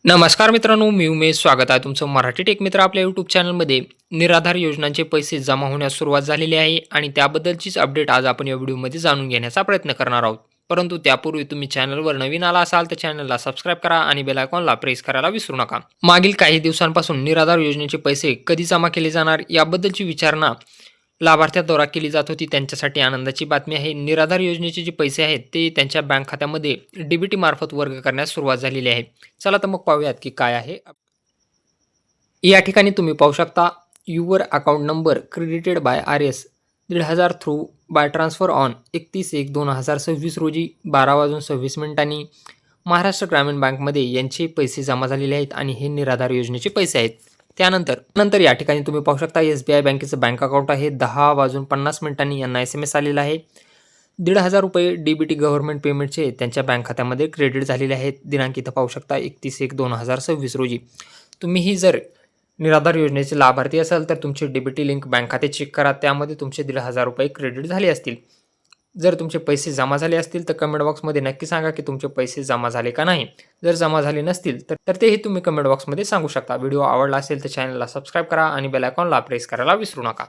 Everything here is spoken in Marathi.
नमस्कार मित्रांनो, मी उमेश. स्वागत आहे तुमचं मराठी टेक मित्र आपल्या यूट्यूब चॅनलमध्ये. निराधार योजनांचे पैसे जमा होण्यास सुरुवात झालेली आहे आणि त्याबद्दलचीच अपडेट आज आपण या व्हिडिओमध्ये जाणून घेण्याचा प्रयत्न करणार आहोत. परंतु त्यापूर्वी तुम्ही चॅनलवर नवीन आला असाल तर चॅनलला सबस्क्राईब करा आणि बेल आयकॉनला प्रेस करायला विसरू नका. मागील काही दिवसांपासून निराधार योजनेचे पैसे कधी जमा केले जाणार याबद्दलची विचारणा लाभार्थ्यांद्वारा केली जात होती. त्यांच्यासाठी आनंदाची बातमी आहे. निराधार योजनेचे जे पैसे आहेत ते त्यांच्या बँक खात्यामध्ये डीबीटी मार्फत वर्ग करण्यास सुरुवात झालेली आहे. चला तर मग पाहूयात की काय आहे. या ठिकाणी तुम्ही पाहू शकता your account number credited by RS 1,500 through by transfer on 31/1/2026 रोजी 12:26 महाराष्ट्र ग्रामीण बँकमध्ये यांचे पैसे जमा झालेले आहेत आणि हे निराधार योजनेचे पैसे आहेत. त्यानंतर या ठिकाणी तुम्ही पाहू शकता SBI बँकेचं बँक अकाउंट आहे. 10:50 यांना SMS आलेला आहे. 1,500 रुपये डीबीटी गव्हर्नमेंट पेमेंटचे त्यांच्या बँक खात्यामध्ये क्रेडिट झालेले आहेत. दिनांक इथं पाहू शकता 31/1/2026 रोजी. तुम्हीही जर निराधार योजनेचे लाभार्थी असाल तर तुमचे डीबीटी लिंक बँक खाते चेक करा. त्यामध्ये तुमचे 1,500 रुपये क्रेडिट झाले असतील. जर तुमचे पैसे जमा झाले असतील तर कमेंट बॉक्समध्ये नक्की सांगा की तुमचे पैसे जमा झाले का नाही. जर जमा झाले नसतील तर तेही तुम्ही कमेंट बॉक्समध्ये सांगू शकता. व्हिडिओ आवडला असेल तर चॅनलला सबस्क्राईब करा आणि बेल आयकॉनला प्रेस करायला विसरू नका.